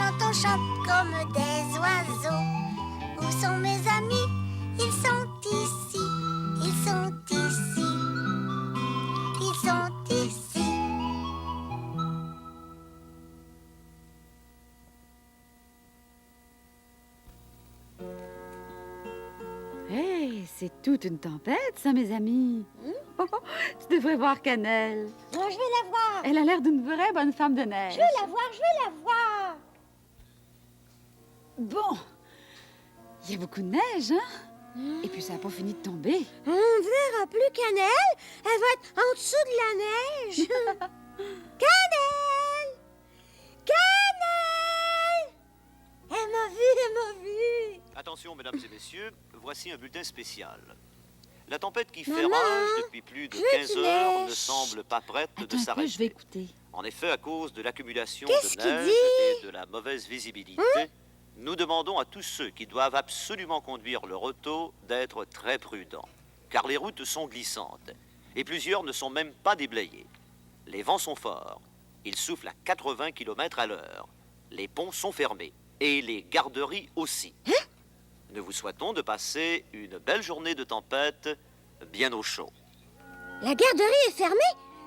on chante comme des oiseaux. Où sont mes amis? Ils sont ici, ils sont ici, ils sont ici. Hey, c'est toute une tempête, ça, mes amis. Tu devrais voir Cannelle. Non, je vais la voir. Elle a l'air d'une vraie bonne femme de neige. Je vais la voir, je vais la voir. Bon, il y a beaucoup de neige, hein? Et puis ça n'a pas fini de tomber. On ne verra plus Cannelle. Elle va être en dessous de la neige. Cannelle! Cannelle! Elle m'a vue, elle m'a vue. Attention, mesdames et messieurs, voici un bulletin spécial. La tempête qui Maman, fait rage depuis plus de je veux 15 du heures neige. ne semble pas prête Attends de un peu, s'arrêter. je vais écouter. En effet, à cause de l'accumulation Qu'est-ce de qu'il neige dit? et de la mauvaise visibilité, nous demandons à tous ceux qui doivent absolument conduire leur auto d'être très prudents, car les routes sont glissantes et plusieurs ne sont même pas déblayées. Les vents sont forts, ils soufflent à 80 km à l'heure, les ponts sont fermés et les garderies aussi. Nous vous souhaitons de passer une belle journée de tempête bien au chaud. La garderie est fermée?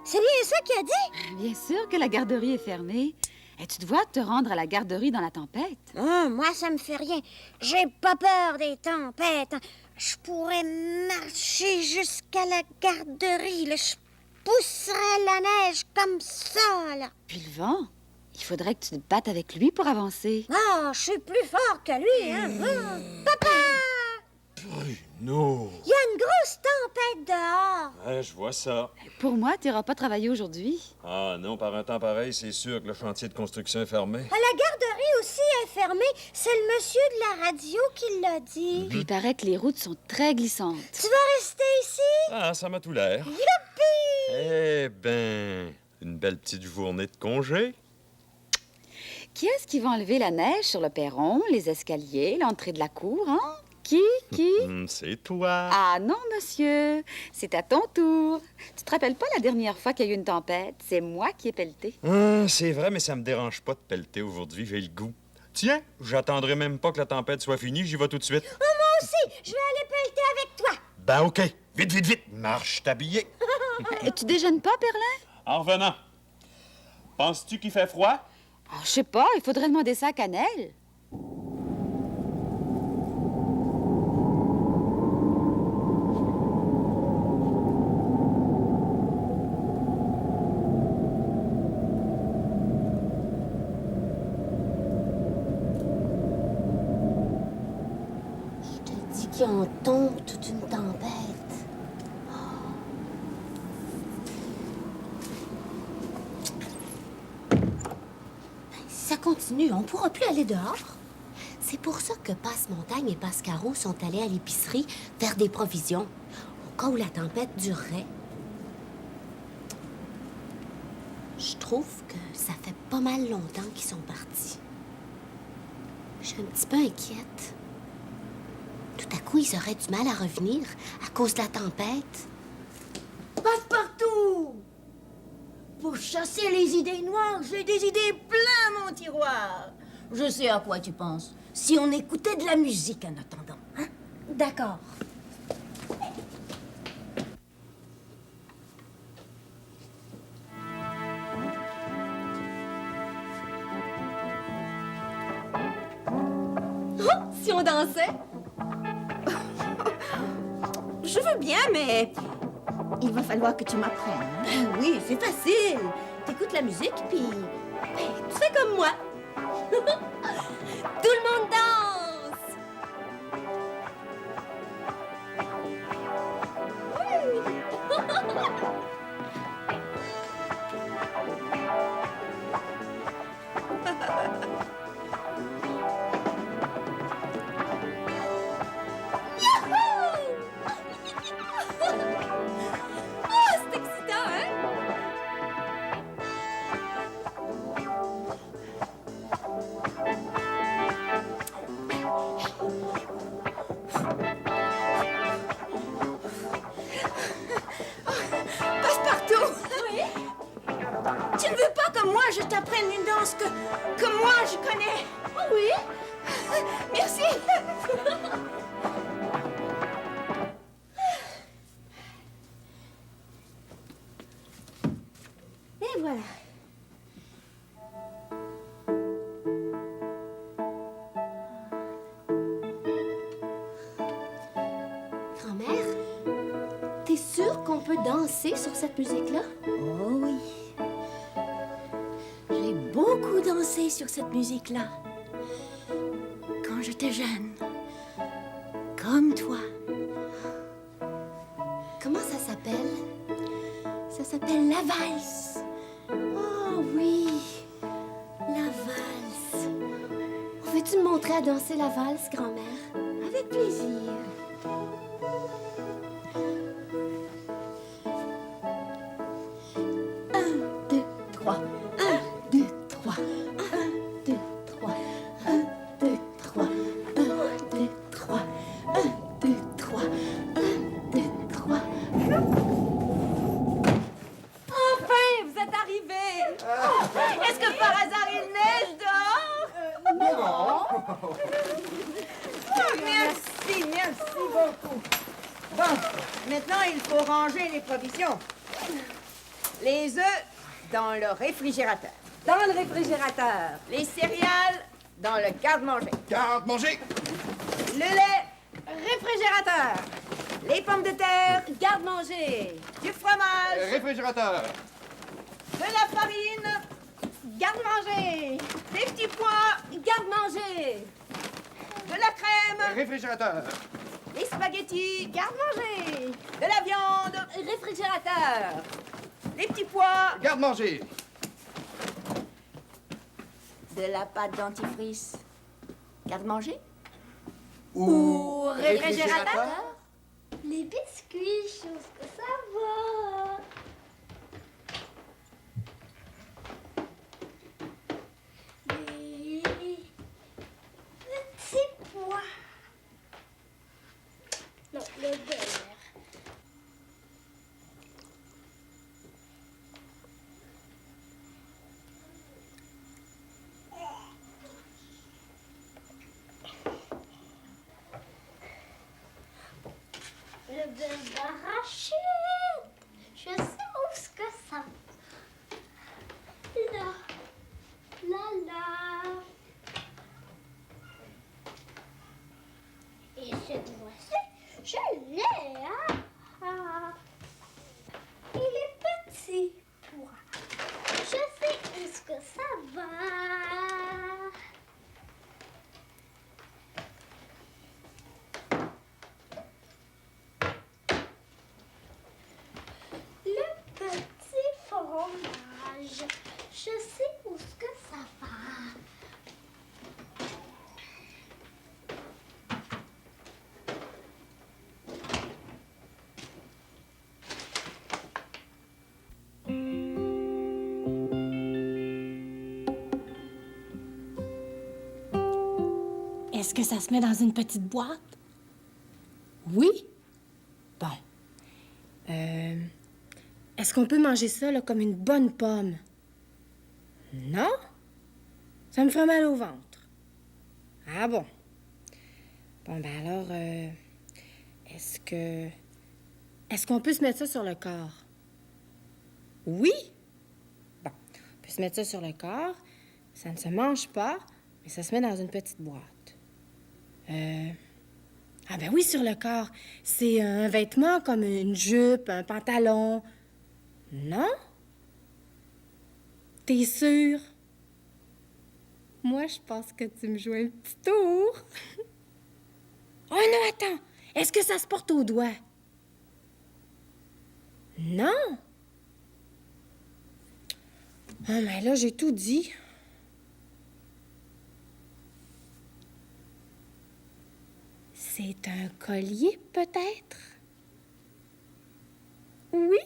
C'est bien ça qu'il a dit? Bien sûr que la garderie est fermée. Et tu dois te rendre à la garderie dans la tempête. Oh, moi, ça me fait rien. J'ai pas peur des tempêtes. Je pourrais marcher jusqu'à la garderie. Là. Je pousserais la neige comme ça, là. Puis le vent, il faudrait que tu te battes avec lui pour avancer. Ah, je suis plus fort que lui, hein. Papa! Bruno! Il y a une grosse tempête dehors. Ouais, je vois ça. Pour moi, tu n'iras pas travailler aujourd'hui. Ah non, par un temps pareil, c'est sûr que le chantier de construction est fermé. La garderie aussi est fermée. C'est le monsieur de la radio qui l'a dit. Puis il paraît que les routes sont très glissantes. Tu vas rester ici? Ah, ça m'a tout l'air. Youpi! Eh ben, une belle petite journée de congé. Qui est-ce qui va enlever la neige sur le perron, les escaliers, l'entrée de la cour, hein? Qui? C'est toi. Ah non, monsieur. C'est à ton tour. Tu te rappelles pas la dernière fois qu'il y a eu une tempête? C'est moi qui ai pelleté. Ah, c'est vrai, mais ça me dérange pas de pelleter aujourd'hui, j'ai le goût. Tiens, j'attendrai même pas que la tempête soit finie, j'y vais tout de suite. Oh, moi aussi, je vais aller pelleter avec toi. Ben OK, vite, vite, vite, marche t'habiller. Tu déjeunes pas, Perlin? En revenant, penses-tu qu'il fait froid? Oh, je sais pas, il faudrait demander ça à Cannelle. Je te dis qu'il en tombe toute une tempête. Si ça continue, on pourra plus aller dehors. C'est pour ça que Passe-Montagne et Pascaro sont allés à l'épicerie faire des provisions, au cas où la tempête durerait. Je trouve que ça fait pas mal longtemps qu'ils sont partis. Je suis un petit peu inquiète. Tout à coup, ils auraient du mal à revenir à cause de la tempête. Passe-partout! Pour chasser les idées noires, j'ai des idées plein mon tiroir. Je sais à quoi tu penses. Si on écoutait de la musique en attendant, hein? D'accord. Si on dansait? Je veux bien, mais il va falloir que tu m'apprennes. Ben oui, c'est facile. T'écoutes la musique, puis tu fais comme moi. Tout le monde danse. Oh, c'est excitant, hein? je connais. Oh oui? Merci. Et voilà. Grand-mère, t'es sûre qu'on peut danser sur cette musique-là? Oh oui. J'ai beaucoup dansé sur cette musique-là. Quand j'étais jeune. Comme toi. Comment ça s'appelle? Ça s'appelle la valse. Oh oui, la valse. Veux-tu me montrer à danser la valse, grand-mère? Avec plaisir. 1, 2, 3. 1, 2, 3. 1, 2, 3. 1, 2, 3. 1, 2, 3. 1, 2, 3. 1, 2, 3. Enfin, vous êtes arrivés! Est-ce que par hasard il neige dehors? Oh, merci, merci beaucoup. Bon, maintenant, il faut ranger les provisions. Les œufs dans le réfrigérateur. Dans le réfrigérateur. Les céréales dans le garde-manger. Garde-manger! Le lait, réfrigérateur. Les pommes de terre, Garde-manger. du fromage, Réfrigérateur! de la farine, garde-manger. Des petits pois, Garde-manger. de la crème, Réfrigérateur! les spaghettis, garde-manger. De la viande, Réfrigérateur. les petits pois, Garde-manger! de la pâte dentifrice, garde-manger. Ou réfrigérateur? Les biscuits, chose que ça va. Des petits pois. Non, le beurre. Le beurre d'arachide. Je sais où ce que ça. Là. Là, là. Et cette fois-ci, je l'ai, hein? Ah. Et les petits pois. Je sais où ce que ça va. Le petit fromage. Je sais où ce que ça va. Est-ce que ça se met dans une petite boîte? Oui? Bon. Est-ce qu'on peut manger ça là, comme une bonne pomme? Non? Ça me ferait mal au ventre. Ah bon? Bon, ben alors, est-ce qu'on peut se mettre ça sur le corps? Oui? Bon, on peut se mettre ça sur le corps. Ça ne se mange pas, mais ça se met dans une petite boîte. Ah ben oui, sur le corps. C'est un vêtement comme une jupe, un pantalon. Non? T'es sûre? Moi, je pense que tu me joues un petit tour. Oh non, attends. Est-ce que ça se porte au doigt? Non? Ah, mais là, j'ai tout dit. C'est un collier, peut-être? Oui?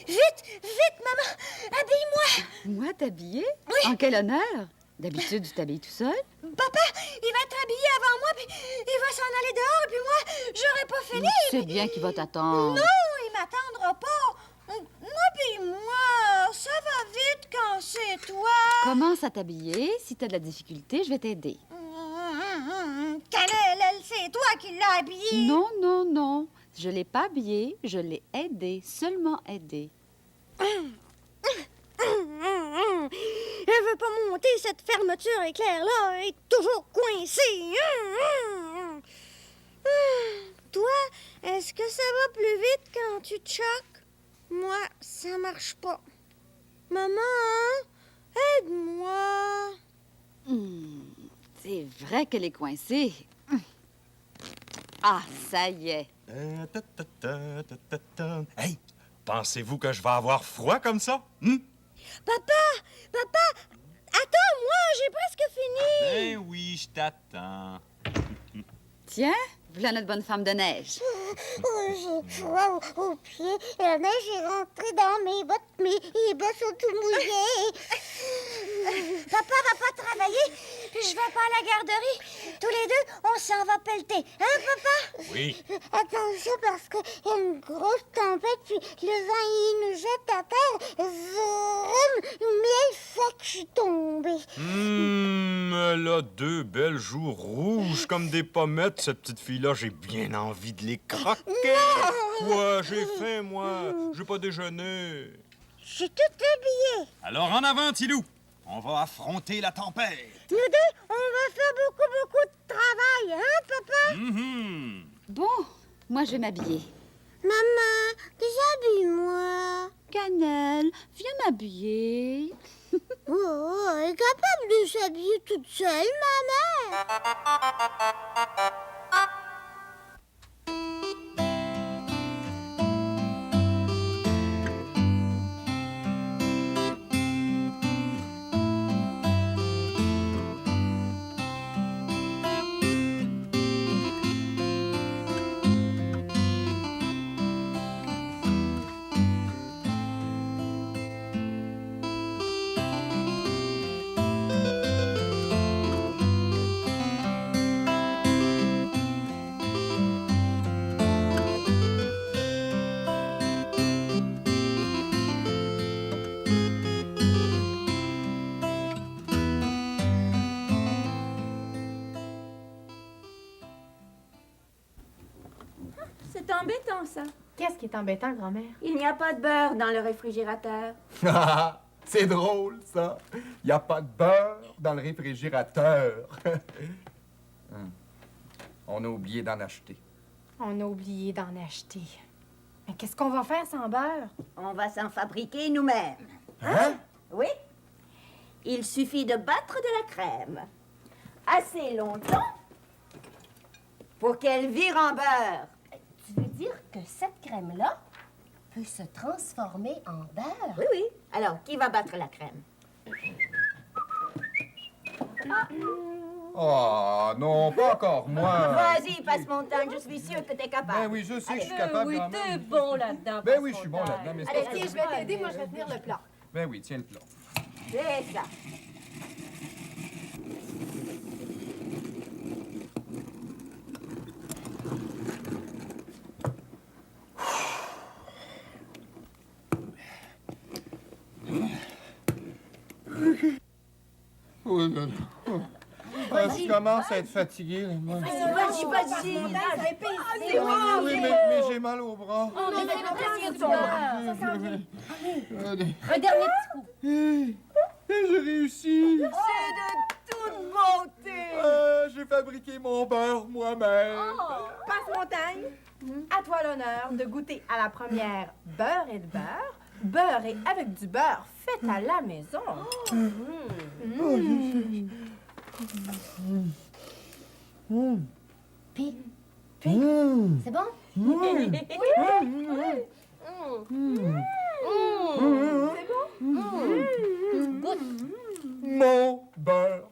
Vite, vite, maman, habille-moi. Moi, t'habiller? Oui. En quel honneur? D'habitude, tu t'habilles tout seul? Papa, il va être habillé avant moi, puis il va s'en aller dehors, et puis moi, j'aurai pas fini. C'est bien qu'il va t'attendre. Non, il m'attendra pas. Moi puis moi, ça va vite quand c'est toi. Commence à t'habiller. Si t'as de la difficulté, je vais t'aider. C'est toi qui l'as habillé. Non, non, non. Je l'ai pas habillé, je l'ai aidé. Seulement aidé. Elle veut pas monter, cette fermeture éclair-là. Elle est toujours coincée. Toi, est-ce que ça va plus vite quand tu te choques? Moi, ça marche pas. Maman, aide-moi. C'est vrai qu'elle est coincée. Ah, ça y est. Hey, pensez-vous que je vais avoir froid comme ça? Papa, attends-moi, j'ai presque fini. Ben oui, je t'attends. Tiens, voilà notre bonne femme de neige. J'ai froid aux pieds. La neige est rentrée dans mes bottes. Mes bottes sont tout mouillées. Papa va pas travailler. Je vais pas à la garderie. Tous les deux, on s'en va pelleter. Hein, papa? Oui. Attention, parce qu'il y a une grosse tempête, puis le vent, il nous jette à terre. Vroom, miel sec, je suis tombée. Elle a deux belles joues rouges comme des pommettes, cette petite fille-là. J'ai bien envie de les croquer. Quoi? J'ai faim, moi. J'ai pas déjeuné. Je suis toute habillée. Alors en avant, Tilou. On va affronter la tempête. Nous deux, on va faire beaucoup de travail, hein, papa? Bon, moi, je vais m'habiller. Maman, déshabille-moi. Cannelle, viens m'habiller. Oh, elle est capable de s'habiller toute seule, maman. C'est embêtant, ça. Qu'est-ce qui est embêtant, grand-mère? Il n'y a pas de beurre dans le réfrigérateur. C'est drôle, ça. Il n'y a pas de beurre dans le réfrigérateur. On a oublié d'en acheter. On a oublié d'en acheter. Mais qu'est-ce qu'on va faire sans beurre? On va s'en fabriquer nous-mêmes. Hein? Oui. Il suffit de battre de la crème assez longtemps pour qu'elle vire en beurre. Tu veux dire que cette crème-là peut se transformer en beurre? Oui, oui. Alors, qui va battre la crème? Oh, non, pas encore moi. Vas-y, Passe-Montagne, je suis sûre que t'es capable. Ben oui, je sais que je suis capable. oui, quand t'es même. bon là-dedans. Ben oui, je suis bon là-dedans, mais c'est Allez, pas tiens, ça. Je vais t'aider, moi je vais tenir le plat. Ben oui, tiens le plat. C'est ça. Oh, non, non. Ah, je commence à être fatigué, là, moi. Vas-y. Oui, mais j'ai mal au bras. Un dernier petit coup. J'ai réussi. C'est de toute beauté. J'ai fabriqué mon beurre moi-même. Passe-Montagne, à toi l'honneur de goûter à la première beurre et de beurre. Beurre et avec du beurre fait à la maison. Puis, c'est bon? Mon beurre.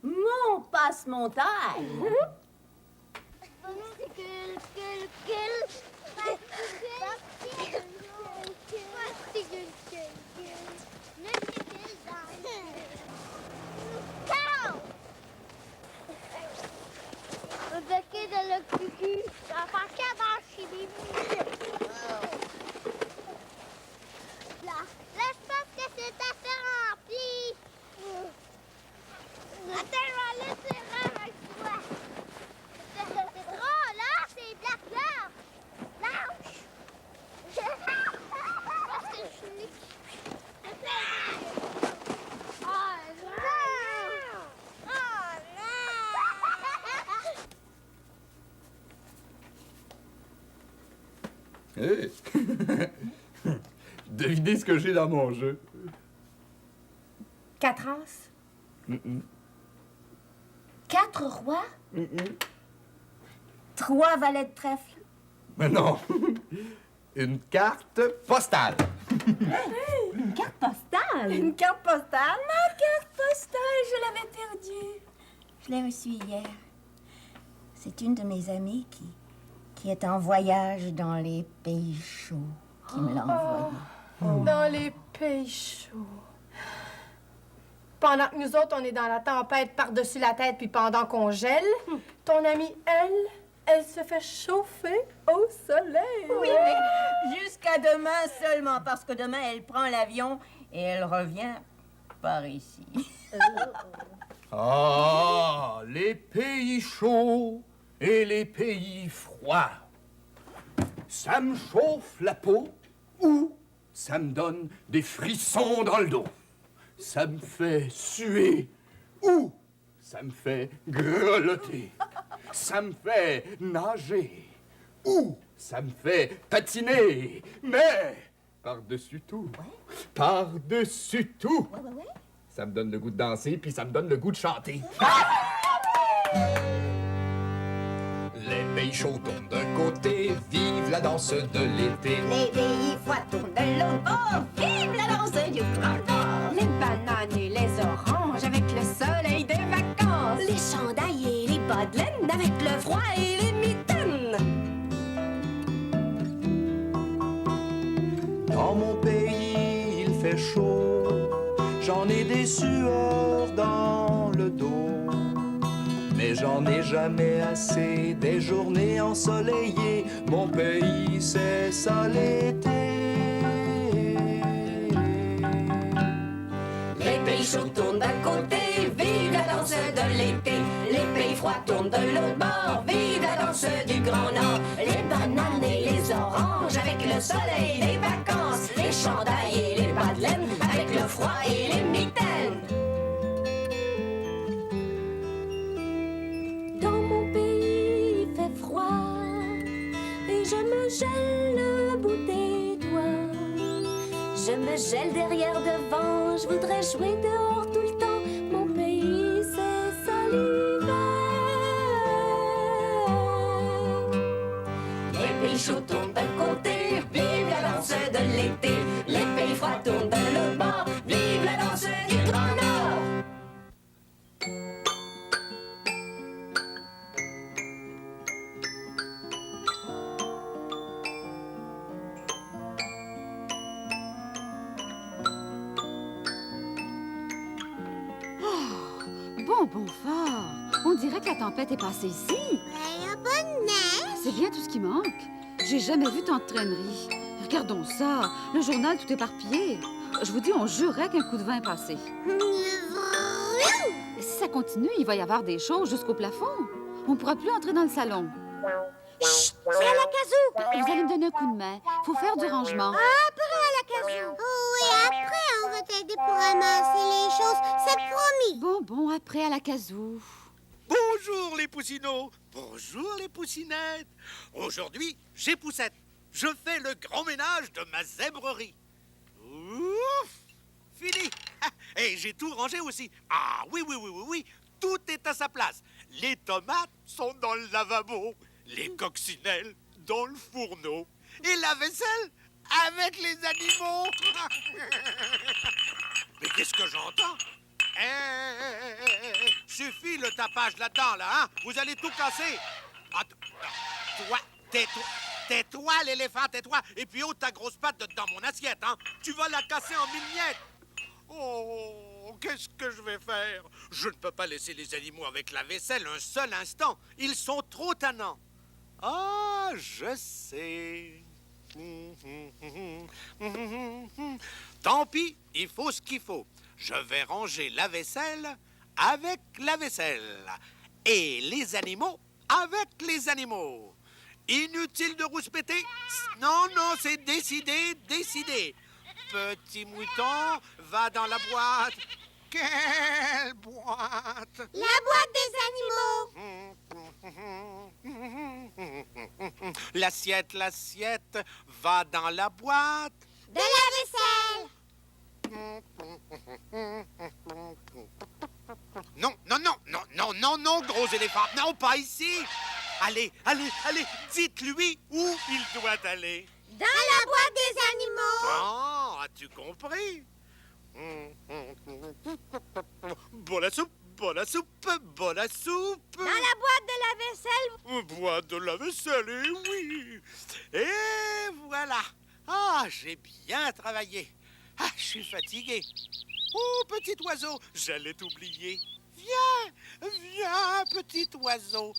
Mon Passe-Montagne. le cucu. Ça va faire qu'à dans chez Bibi. Là, je pense que c'est assez rempli. Attends, je vais aller tirer avec toi. C'est drôle, là, c'est black là. Lâche. Parce que je suis... Oh non! Oh non! Hey! Devinez ce que j'ai dans mon jeu. 4 as. 4 rois? 3 valets de trèfle. Mais non! Une carte postale. Une carte postale? Une carte postale? Ma carte postale, je l'avais perdue. Je l'ai reçue hier. C'est une de mes amies qui est en voyage dans les pays chauds qui me l'a envoyée. Dans les pays chauds. Pendant que nous autres, on est dans la tempête par-dessus la tête, puis pendant qu'on gèle, ton amie, elle se fait chauffer au soleil. Oui, mais jusqu'à demain seulement, parce que demain, elle prend l'avion et elle revient par ici. Ah, les pays chauds et les pays froids. Ça me chauffe la peau ou ça me donne des frissons dans le dos. Ça me fait suer ou ça me fait grelotter. Ça me fait nager ou ça me fait patiner. Mais par-dessus tout, par-dessus tout, ça me donne le goût de danser puis ça me donne le goût de chanter. Les pays chauds tournent d'un côté, vive la danse de l'été. Les pays froids tournent de l'autre bord, vive la danse du grand nord. Les bananes et les oranges avec le soleil des vacances. Les chandails et les bas de laine avec le froid et les mitaines. Dans mon pays, il fait chaud. J'en ai des sueurs dans le dos. Mais j'en ai jamais assez des journées ensoleillées. Mon pays, c'est ça l'été. Les pays chauds tournent d'un côté, vive la danse de l'été. Les pays froids tournent de l'autre bord, vive la danse du grand nord. Les bananes et les oranges avec le soleil des vacances. Les chandails et les bas de laine avec le froid et les mitaines. Dans mon pays, il fait froid et je me gèle le bout des doigts. Je me gèle derrière devant, je voudrais jouer dehors tout le temps. Mon pays, c'est ça l'hiver. Les pays chauds tournent d'un côté, vive la danse de l'été. Les pays froids tournent de l'autre bord, vive la danse du grand nord. Bon fort. On dirait que la tempête est passée ici. Il y a pas de neige. C'est bien tout ce qui manque. J'ai jamais vu tant de traîneries. Regardons ça. Le journal tout éparpillé. Je vous dis, on jurait qu'un coup de vent est passé. Et si ça continue, il va y avoir des choses jusqu'au plafond. On ne pourra plus entrer dans le salon. Chut, c'est à la casou. Vous allez me donner un coup de main. Faut faire du rangement. Après à la casou. Oui, après, on va t'aider pour ramasser les choses. C'est promis. Bon, après à la casou. Bonjour les poussinots. Bonjour les poussinettes. Aujourd'hui, j'ai poussette. Je fais le grand ménage de ma zèbrerie. Ouf! Fini. Et j'ai tout rangé aussi. Ah oui. Tout est à sa place. Les tomates sont dans le lavabo. Les coccinelles dans le fourneau. Et la vaisselle avec les animaux. Mais qu'est-ce que j'entends? Suffit le tapage là-dedans, là, hein? Vous allez tout casser. Toi, tais-toi, l'éléphant, tais-toi. Et puis ôte ta grosse patte de dans mon assiette, hein? Tu vas la casser en mille miettes. Oh, Oh, qu'est-ce que je vais faire? Je ne peux pas laisser les animaux avec la vaisselle un seul instant. Ils sont trop tannants. Ah, je sais. Tant pis, il faut ce qu'il faut. Je vais ranger la vaisselle avec la vaisselle. Et les animaux avec les animaux. Inutile de rouspéter. Non, non, c'est décidé, décidé. Petit mouton, va dans la boîte. Quelle boîte? La boîte des animaux. L'assiette, l'assiette, va dans la boîte. De la vaisselle. Non, non, non, non, non, non, non, gros éléphant. Non, pas ici. Allez, allez, allez, dites-lui où il doit aller. Dans la boîte des animaux. Ah, as-tu compris? Bon la soupe, bon la soupe, bon la soupe. Dans la boîte de la vaisselle. Boîte de la vaisselle, eh oui. Et voilà. Ah, j'ai bien travaillé. Ah, je suis fatigué. Oh, petit oiseau, j'allais t'oublier. Viens, viens, petit oiseau,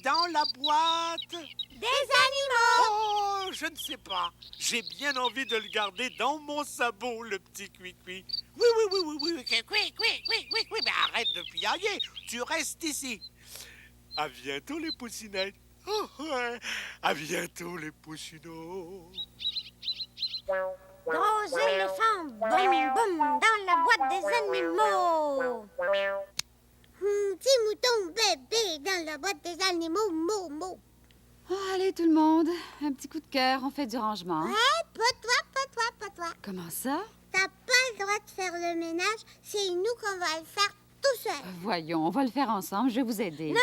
dans la boîte. Des animaux. Oh, je ne sais pas. J'ai bien envie de le garder dans mon sabot, le petit Cuicui. Oui, oui, oui, oui, oui, oui, mais arrête de piailler. Tu restes ici. À bientôt, les poussinettes. Oh, ouais. À bientôt, les poussinots. Gros éléphant, boum, boum, dans la boîte des animaux. Petit mouton bébé dans la boîte des animaux, mo. Oh, allez, tout le monde. Un petit coup de cœur, on fait du rangement. Ouais, pas toi. Comment ça? T'as pas le droit de faire le ménage, c'est nous qu'on va le faire tout seul. Voyons, on va le faire ensemble, je vais vous aider. Non.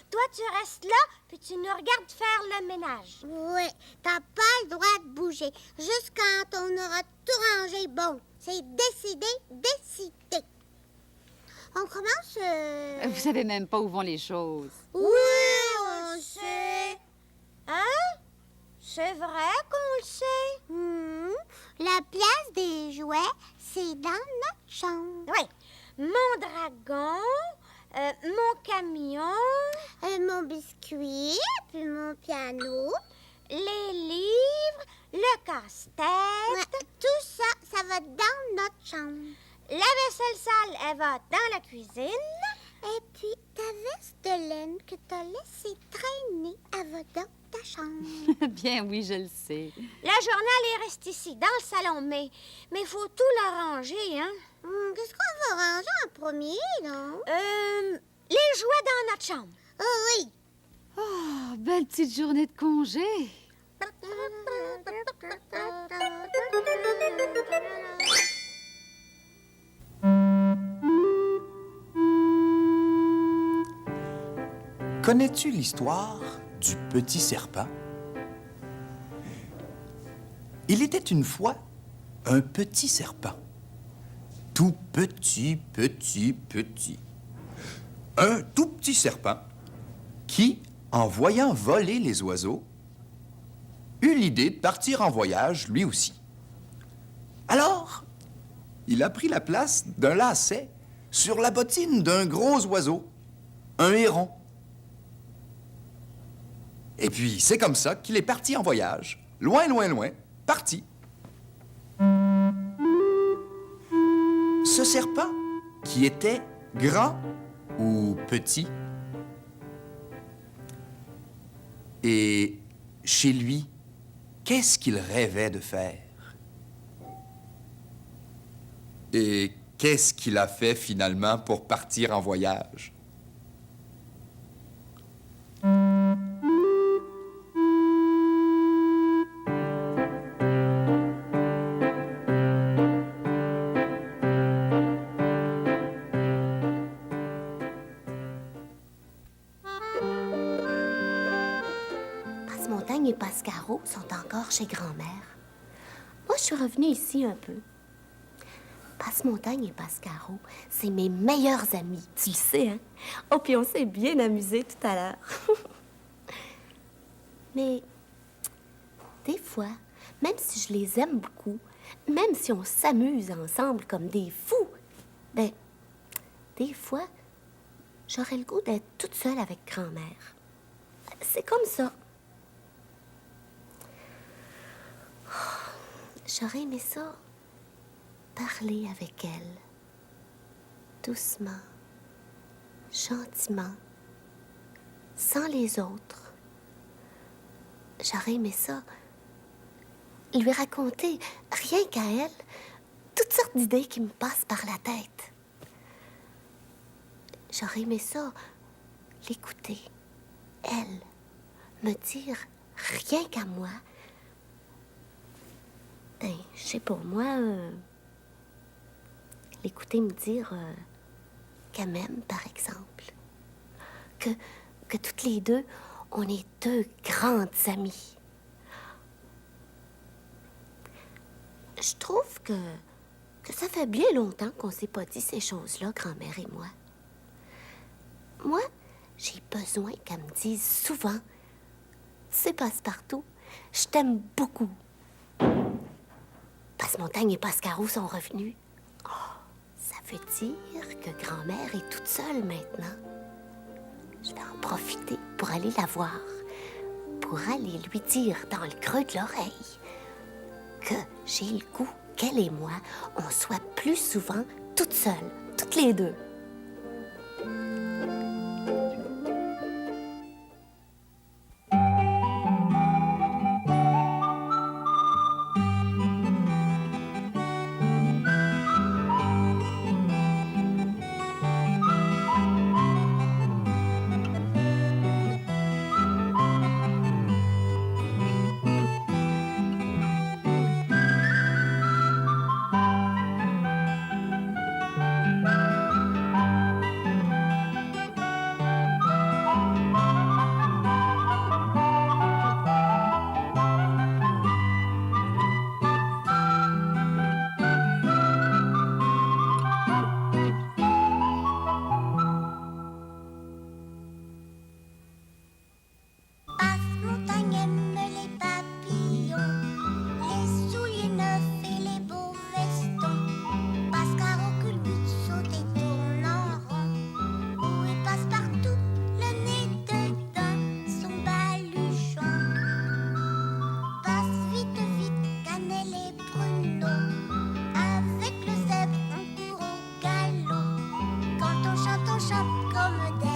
Toi, tu restes là, puis tu nous regardes faire le ménage. Oui, t'as pas le droit de bouger. Juste quand on aura tout rangé, bon, c'est décidé. On commence... Vous savez même pas où vont les choses. Oui, on sait. Hein? C'est vrai qu'on le sait. La place des jouets, c'est dans notre chambre. Oui. Mon dragon, mon camion, mon biscuit, puis mon piano, les livres, le casse-tête. Ouais, tout ça, ça va dans notre chambre. La vaisselle sale, elle va dans la cuisine. Et puis, ta veste de laine que t'as laissée traîner, elle va dans ta chambre. Bien oui, je le sais. La journal est reste ici, dans le salon, mais faut tout l'arranger, hein? Qu'est-ce qu'on va ranger en premier, non? Les jouets dans notre chambre. Oh oui. Oh, belle petite journée de congé. Connais-tu l'histoire du petit serpent? Il était une fois un petit serpent. Tout petit. Un tout petit serpent qui, en voyant voler les oiseaux, eut l'idée de partir en voyage lui aussi. Alors, il a pris la place d'un lacet sur la bottine d'un gros oiseau, un héron. Et puis, c'est comme ça qu'il est parti en voyage, loin, parti. Ce serpent, qui était grand ou petit, et chez lui, qu'est-ce qu'il rêvait de faire? Et qu'est-ce qu'il a fait finalement pour partir en voyage? Passe-Montagne et Pascaro sont encore chez grand-mère. Moi, je suis revenue ici un peu. Passe-Montagne et Pascaro, c'est mes meilleurs amis. Tu le sais, hein? Oh, puis on s'est bien amusés tout à l'heure. Mais des fois, même si je les aime beaucoup, même si on s'amuse ensemble comme des fous, ben, des fois, j'aurais le goût d'être toute seule avec grand-mère. C'est comme ça. J'aurais aimé ça, parler avec elle, doucement, gentiment, sans les autres. J'aurais aimé ça, lui raconter, rien qu'à elle, toutes sortes d'idées qui me passent par la tête. J'aurais aimé ça, l'écouter, elle, me dire, rien qu'à moi, ben, je sais pas, moi, l'écouter me dire qu'elle m'aime, par exemple. Que toutes les deux, on est deux grandes amies. Je trouve que ça fait bien longtemps qu'on s'est pas dit ces choses-là, grand-mère et moi. Moi, j'ai besoin qu'elle me dise souvent, tu sais, Passepartout, je t'aime beaucoup. Passe-Montagne et Pascaro sont revenus. Oh, ça veut dire que grand-mère est toute seule maintenant. Je vais en profiter pour aller la voir, pour aller lui dire dans le creux de l'oreille que j'ai le goût qu'elle et moi, on soit plus souvent toutes seules, toutes les deux. Comme